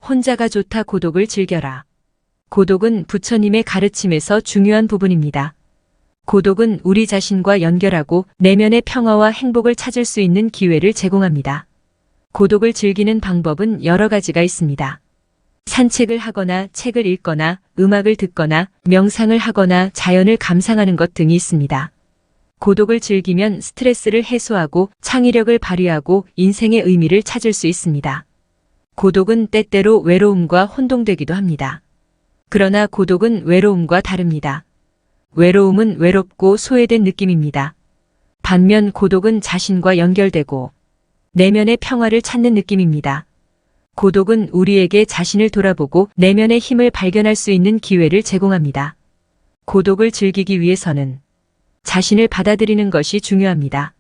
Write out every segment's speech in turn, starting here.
혼자가 좋다. 고독을 즐겨라. 고독은 부처님의 가르침에서 중요한 부분입니다. 고독은 우리 자신과 연결하고 내면의 평화와 행복을 찾을 수 있는 기회를 제공합니다. 고독을 즐기는 방법은 여러 가지가 있습니다. 산책을 하거나 책을 읽거나 음악을 듣거나 명상을 하거나 자연을 감상하는 것 등이 있습니다. 고독을 즐기면 스트레스를 해소하고 창의력을 발휘하고 인생의 의미를 찾을 수 있습니다. 고독은 때때로 외로움과 혼동되기도 합니다. 그러나 고독은 외로움과 다릅니다. 외로움은 외롭고 소외된 느낌입니다. 반면 고독은 자신과 연결되고 내면의 평화를 찾는 느낌입니다. 고독은 우리에게 자신을 돌아보고 내면의 힘을 발견할 수 있는 기회를 제공합니다. 고독을 즐기기 위해서는 자신을 받아들이는 것이 중요합니다.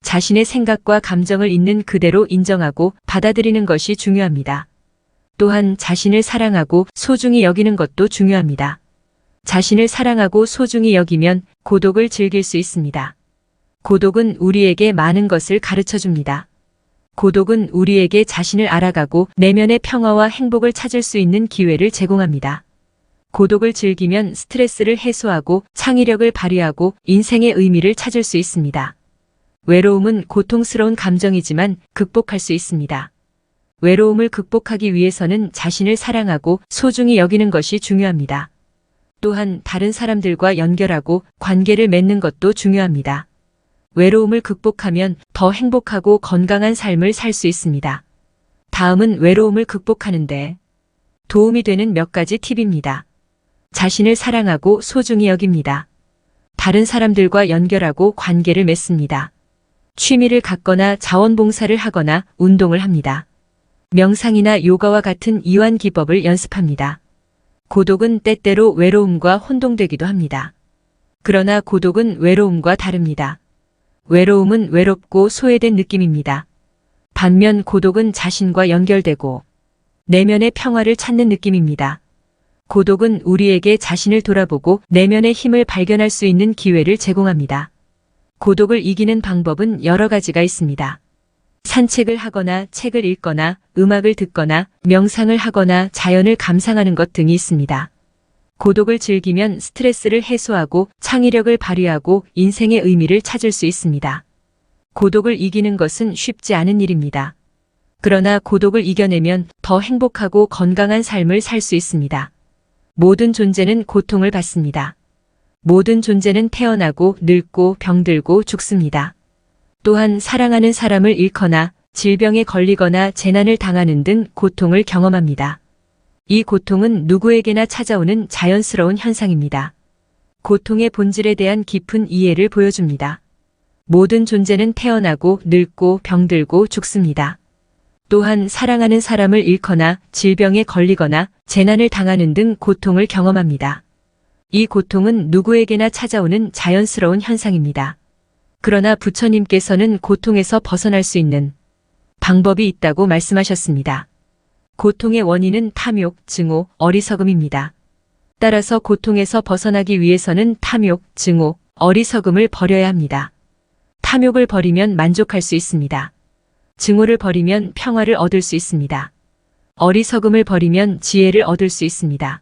자신의 생각과 감정을 있는 그대로 인정하고 받아들이는 것이 중요합니다. 또한 자신을 사랑하고 소중히 여기는 것도 중요합니다. 자신을 사랑하고 소중히 여기면 고독을 즐길 수 있습니다. 고독은 우리에게 많은 것을 가르쳐 줍니다. 고독은 우리에게 자신을 알아가고 내면의 평화와 행복을 찾을 수 있는 기회를 제공합니다. 고독을 즐기면 스트레스를 해소하고 창의력을 발휘하고 인생의 의미를 찾을 수 있습니다. 외로움은 고통스러운 감정이지만 극복할 수 있습니다. 외로움을 극복하기 위해서는 자신을 사랑하고 소중히 여기는 것이 중요합니다. 또한 다른 사람들과 연결하고 관계를 맺는 것도 중요합니다. 외로움을 극복하면 더 행복하고 건강한 삶을 살 수 있습니다. 다음은 외로움을 극복하는데 도움이 되는 몇 가지 팁입니다. 자신을 사랑하고 소중히 여깁니다. 다른 사람들과 연결하고 관계를 맺습니다. 취미를 갖거나 자원봉사를 하거나 운동을 합니다. 명상이나 요가와 같은 이완 기법을 연습합니다. 고독은 때때로 외로움과 혼동되기도 합니다. 그러나 고독은 외로움과 다릅니다. 외로움은 외롭고 소외된 느낌입니다. 반면 고독은 자신과 연결되고 내면의 평화를 찾는 느낌입니다. 고독은 우리에게 자신을 돌아보고 내면의 힘을 발견할 수 있는 기회를 제공합니다. 고독을 이기는 방법은 여러 가지가 있습니다. 산책을 하거나 책을 읽거나 음악을 듣거나 명상을 하거나 자연을 감상하는 것 등이 있습니다. 고독을 즐기면 스트레스를 해소하고 창의력을 발휘하고 인생의 의미를 찾을 수 있습니다. 고독을 이기는 것은 쉽지 않은 일입니다. 그러나 고독을 이겨내면 더 행복하고 건강한 삶을 살 수 있습니다. 모든 존재는 고통을 받습니다. 모든 존재는 태어나고 늙고 병들고 죽습니다. 또한 사랑하는 사람을 잃거나 질병에 걸리거나 재난을 당하는 등 고통을 경험합니다. 이 고통은 누구에게나 찾아오는 자연스러운 현상입니다. 고통의 본질에 대한 깊은 이해를 보여줍니다. 모든 존재는 태어나고 늙고 병들고 죽습니다. 또한 사랑하는 사람을 잃거나 질병에 걸리거나 재난을 당하는 등 고통을 경험합니다. 이 고통은 누구에게나 찾아오는 자연스러운 현상입니다. 그러나 부처님께서는 고통에서 벗어날 수 있는 방법이 있다고 말씀하셨습니다. 고통의 원인은 탐욕, 증오, 어리석음입니다. 따라서 고통에서 벗어나기 위해서는 탐욕, 증오, 어리석음을 버려야 합니다. 탐욕을 버리면 만족할 수 있습니다. 증오를 버리면 평화를 얻을 수 있습니다. 어리석음을 버리면 지혜를 얻을 수 있습니다.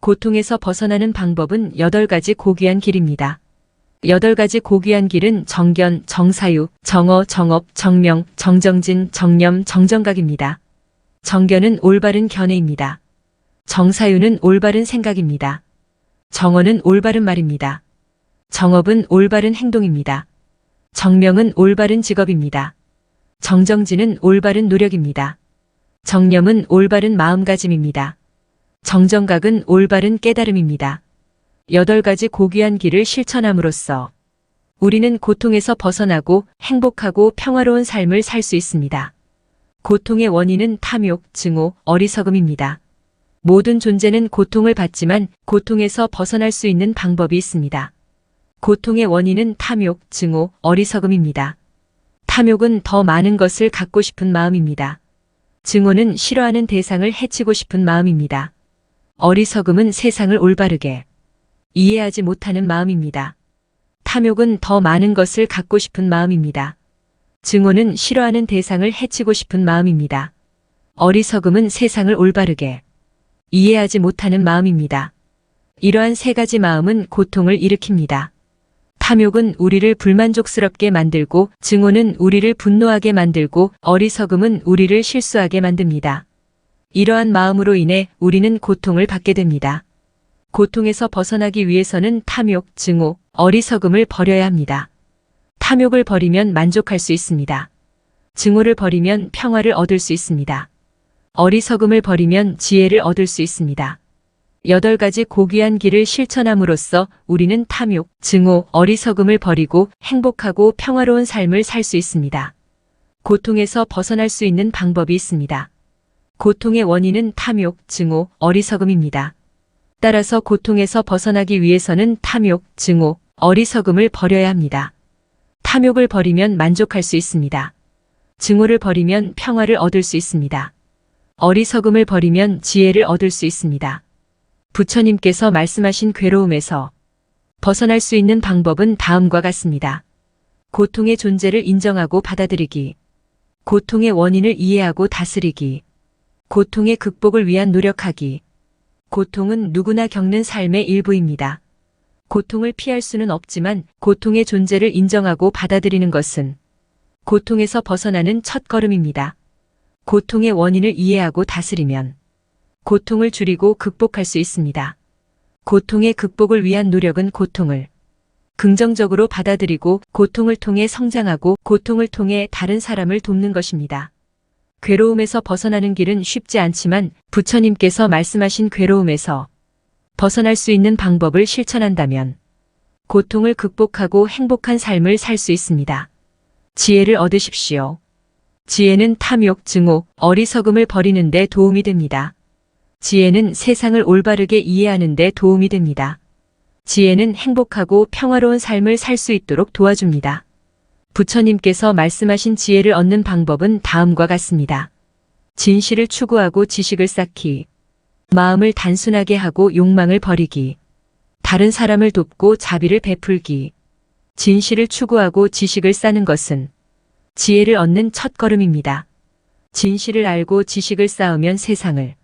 고통에서 벗어나는 방법은 8가지 고귀한 길입니다. 8가지 고귀한 길은 정견, 정사유, 정어, 정업, 정명, 정정진, 정념, 정정각입니다. 정견은 올바른 견해입니다. 정사유는 올바른 생각입니다. 정어는 올바른 말입니다. 정업은 올바른 행동입니다. 정명은 올바른 직업입니다. 정정진은 올바른 노력입니다. 정념은 올바른 마음가짐입니다. 정정각은 올바른 깨달음입니다. 8가지 고귀한 길을 실천함으로써 우리는 고통에서 벗어나고 행복하고 평화로운 삶을 살 수 있습니다. 고통의 원인은 탐욕, 증오, 어리석음입니다. 모든 존재는 고통을 받지만 고통에서 벗어날 수 있는 방법이 있습니다. 고통의 원인은 탐욕, 증오, 어리석음입니다. 탐욕은 더 많은 것을 갖고 싶은 마음입니다. 증오는 싫어하는 대상을 해치고 싶은 마음입니다. 어리석음은 세상을 올바르게 이해하지 못하는 마음입니다. 탐욕은 더 많은 것을 갖고 싶은 마음입니다. 증오는 싫어하는 대상을 해치고 싶은 마음입니다. 어리석음은 세상을 올바르게 이해하지 못하는 마음입니다. 이러한 세 가지 마음은 고통을 일으킵니다. 탐욕은 우리를 불만족스럽게 만들고, 증오는 우리를 분노하게 만들고, 어리석음은 우리를 실수하게 만듭니다. 이러한 마음으로 인해 우리는 고통을 받게 됩니다. 고통에서 벗어나기 위해서는 탐욕, 증오, 어리석음을 버려야 합니다. 탐욕을 버리면 만족할 수 있습니다. 증오를 버리면 평화를 얻을 수 있습니다. 어리석음을 버리면 지혜를 얻을 수 있습니다. 8가지 고귀한 길을 실천함으로써 우리는 탐욕, 증오, 어리석음을 버리고 행복하고 평화로운 삶을 살 수 있습니다. 고통에서 벗어날 수 있는 방법이 있습니다. 고통의 원인은 탐욕, 증오, 어리석음입니다. 따라서 고통에서 벗어나기 위해서는 탐욕, 증오, 어리석음을 버려야 합니다. 탐욕을 버리면 만족할 수 있습니다. 증오를 버리면 평화를 얻을 수 있습니다. 어리석음을 버리면 지혜를 얻을 수 있습니다. 부처님께서 말씀하신 괴로움에서 벗어날 수 있는 방법은 다음과 같습니다. 고통의 존재를 인정하고 받아들이기, 고통의 원인을 이해하고 다스리기, 고통의 극복을 위한 노력하기. 고통은 누구나 겪는 삶의 일부입니다. 고통을 피할 수는 없지만 고통의 존재를 인정하고 받아들이는 것은 고통에서 벗어나는 첫걸음입니다. 고통의 원인을 이해하고 다스리면 고통을 줄이고 극복할 수 있습니다. 고통의 극복을 위한 노력은 고통을 긍정적으로 받아들이고 고통을 통해 성장하고 고통을 통해 다른 사람을 돕는 것입니다. 괴로움에서 벗어나는 길은 쉽지 않지만 부처님께서 말씀하신 괴로움에서 벗어날 수 있는 방법을 실천한다면 고통을 극복하고 행복한 삶을 살 수 있습니다. 지혜를 얻으십시오. 지혜는 탐욕, 증오, 어리석음을 버리는 데 도움이 됩니다. 지혜는 세상을 올바르게 이해하는 데 도움이 됩니다. 지혜는 행복하고 평화로운 삶을 살 수 있도록 도와줍니다. 부처님께서 말씀하신 지혜를 얻는 방법은 다음과 같습니다. 진실을 추구하고 지식을 쌓기, 마음을 단순하게 하고 욕망을 버리기, 다른 사람을 돕고 자비를 베풀기. 진실을 추구하고 지식을 쌓는 것은 지혜를 얻는 첫걸음입니다. 진실을 알고 지식을 쌓으면 세상을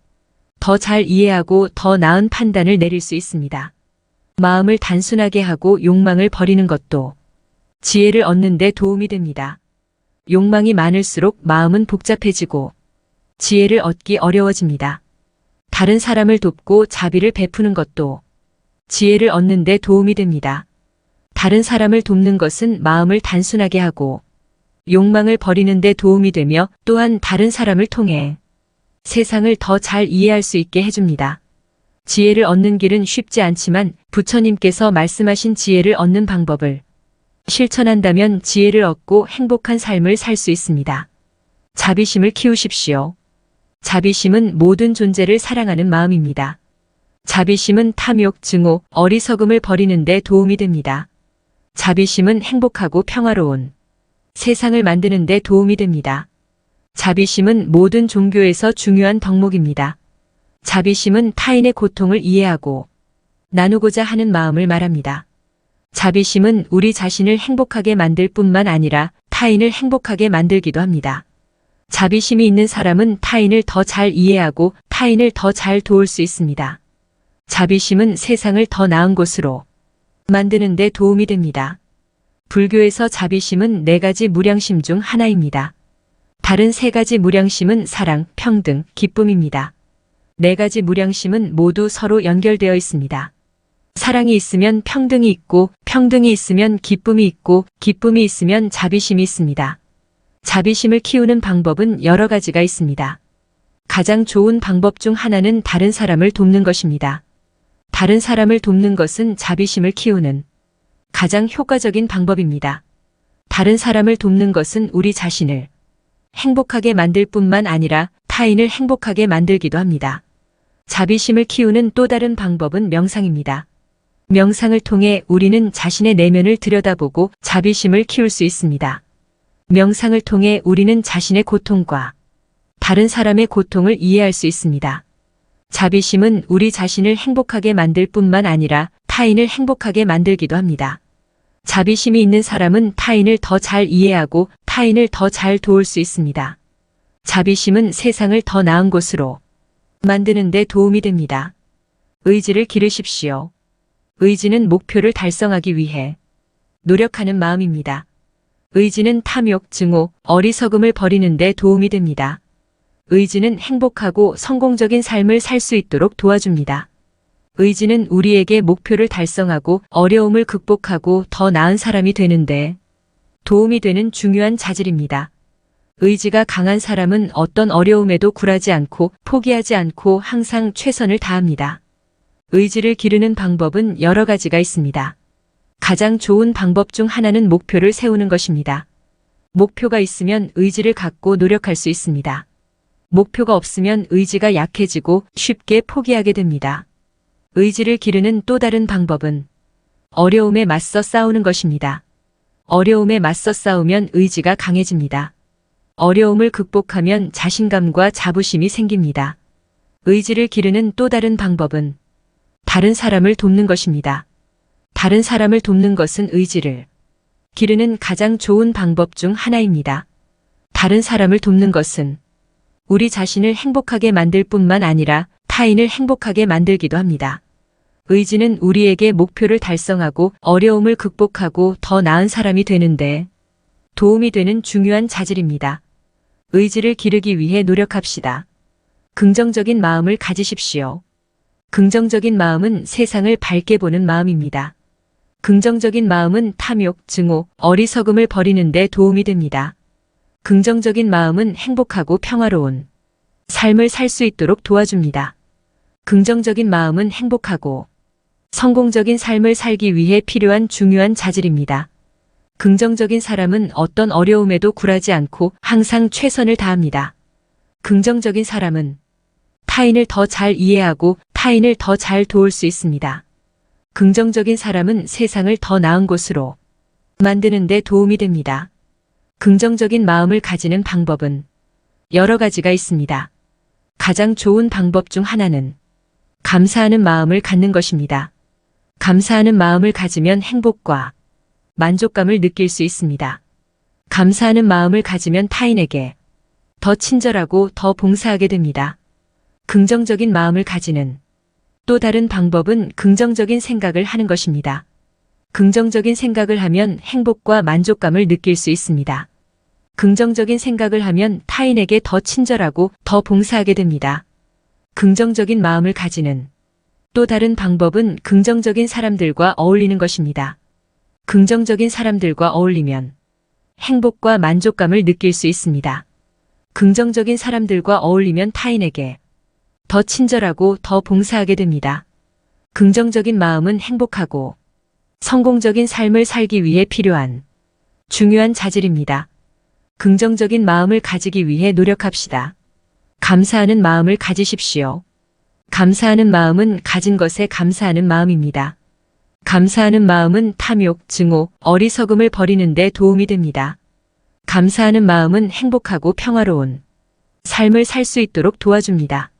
더 잘 이해하고 더 나은 판단을 내릴 수 있습니다. 마음을 단순하게 하고 욕망을 버리는 것도 지혜를 얻는 데 도움이 됩니다. 욕망이 많을수록 마음은 복잡해지고 지혜를 얻기 어려워집니다. 다른 사람을 돕고 자비를 베푸는 것도 지혜를 얻는 데 도움이 됩니다. 다른 사람을 돕는 것은 마음을 단순하게 하고 욕망을 버리는 데 도움이 되며 또한 다른 사람을 통해 세상을 더 잘 이해할 수 있게 해줍니다. 지혜를 얻는 길은 쉽지 않지만 부처님께서 말씀하신 지혜를 얻는 방법을 실천한다면 지혜를 얻고 행복한 삶을 살 수 있습니다. 자비심을 키우십시오. 자비심은 모든 존재를 사랑하는 마음입니다. 자비심은 탐욕, 증오, 어리석음을 버리는 데 도움이 됩니다. 자비심은 행복하고 평화로운 세상을 만드는 데 도움이 됩니다. 자비심은 모든 종교에서 중요한 덕목입니다. 자비심은 타인의 고통을 이해하고 나누고자 하는 마음을 말합니다. 자비심은 우리 자신을 행복하게 만들 뿐만 아니라 타인을 행복하게 만들기도 합니다. 자비심이 있는 사람은 타인을 더 잘 이해하고 타인을 더 잘 도울 수 있습니다. 자비심은 세상을 더 나은 곳으로 만드는 데 도움이 됩니다. 불교에서 자비심은 4가지 무량심 중 하나입니다. 다른 3가지 무량심은 사랑, 평등, 기쁨입니다. 4가지 무량심은 모두 서로 연결되어 있습니다. 사랑이 있으면 평등이 있고, 평등이 있으면 기쁨이 있고, 기쁨이 있으면 자비심이 있습니다. 자비심을 키우는 방법은 여러 가지가 있습니다. 가장 좋은 방법 중 하나는 다른 사람을 돕는 것입니다. 다른 사람을 돕는 것은 자비심을 키우는 가장 효과적인 방법입니다. 다른 사람을 돕는 것은 우리 자신을 행복하게 만들 뿐만 아니라 타인을 행복하게 만들기도 합니다. 자비심을 키우는 또 다른 방법은 명상입니다. 명상을 통해 우리는 자신의 내면을 들여다보고 자비심을 키울 수 있습니다. 명상을 통해 우리는 자신의 고통과 다른 사람의 고통을 이해할 수 있습니다. 자비심은 우리 자신을 행복하게 만들 뿐만 아니라 타인을 행복하게 만들기도 합니다. 자비심이 있는 사람은 타인을 더 잘 이해하고 타인을 더 잘 도울 수 있습니다. 자비심은 세상을 더 나은 곳으로 만드는 데 도움이 됩니다. 의지를 기르십시오. 의지는 목표를 달성하기 위해 노력하는 마음입니다. 의지는 탐욕, 증오, 어리석음을 버리는 데 도움이 됩니다. 의지는 행복하고 성공적인 삶을 살 수 있도록 도와줍니다. 의지는 우리에게 목표를 달성하고 어려움을 극복하고 더 나은 사람이 되는데 도움이 되는 중요한 자질입니다. 의지가 강한 사람은 어떤 어려움에도 굴하지 않고 포기하지 않고 항상 최선을 다합니다. 의지를 기르는 방법은 여러 가지가 있습니다. 가장 좋은 방법 중 하나는 목표를 세우는 것입니다. 목표가 있으면 의지를 갖고 노력할 수 있습니다. 목표가 없으면 의지가 약해지고 쉽게 포기하게 됩니다. 의지를 기르는 또 다른 방법은 어려움에 맞서 싸우는 것입니다. 어려움에 맞서 싸우면 의지가 강해집니다. 어려움을 극복하면 자신감과 자부심이 생깁니다. 의지를 기르는 또 다른 방법은 다른 사람을 돕는 것입니다. 다른 사람을 돕는 것은 의지를 기르는 가장 좋은 방법 중 하나입니다. 다른 사람을 돕는 것은 우리 자신을 행복하게 만들 뿐만 아니라 타인을 행복하게 만들기도 합니다. 의지는 우리에게 목표를 달성하고 어려움을 극복하고 더 나은 사람이 되는데 도움이 되는 중요한 자질입니다. 의지를 기르기 위해 노력합시다. 긍정적인 마음을 가지십시오. 긍정적인 마음은 세상을 밝게 보는 마음입니다. 긍정적인 마음은 탐욕, 증오, 어리석음을 버리는 데 도움이 됩니다. 긍정적인 마음은 행복하고 평화로운 삶을 살 수 있도록 도와줍니다. 긍정적인 마음은 행복하고 성공적인 삶을 살기 위해 필요한 중요한 자질입니다. 긍정적인 사람은 어떤 어려움에도 굴하지 않고 항상 최선을 다합니다. 긍정적인 사람은 타인을 더 잘 이해하고 타인을 더 잘 도울 수 있습니다. 긍정적인 사람은 세상을 더 나은 곳으로 만드는 데 도움이 됩니다. 긍정적인 마음을 가지는 방법은 여러 가지가 있습니다. 가장 좋은 방법 중 하나는 감사하는 마음을 갖는 것입니다. 감사하는 마음을 가지면 행복과 만족감을 느낄 수 있습니다. 감사하는 마음을 가지면 타인에게 더 친절하고 더 봉사하게 됩니다. 긍정적인 마음을 가지는 또 다른 방법은 긍정적인 생각을 하는 것입니다. 긍정적인 생각을 하면 행복과 만족감을 느낄 수 있습니다. 긍정적인 생각을 하면 타인에게 더 친절하고 더 봉사하게 됩니다. 긍정적인 마음을 가지는 또 다른 방법은 긍정적인 사람들과 어울리는 것입니다. 긍정적인 사람들과 어울리면 행복과 만족감을 느낄 수 있습니다. 긍정적인 사람들과 어울리면 타인에게 더 친절하고 더 봉사하게 됩니다. 긍정적인 마음은 행복하고 성공적인 삶을 살기 위해 필요한 중요한 자질입니다. 긍정적인 마음을 가지기 위해 노력합시다. 감사하는 마음을 가지십시오. 감사하는 마음은 가진 것에 감사하는 마음입니다. 감사하는 마음은 탐욕, 증오, 어리석음을 버리는 데 도움이 됩니다. 감사하는 마음은 행복하고 평화로운 삶을 살 수 있도록 도와줍니다.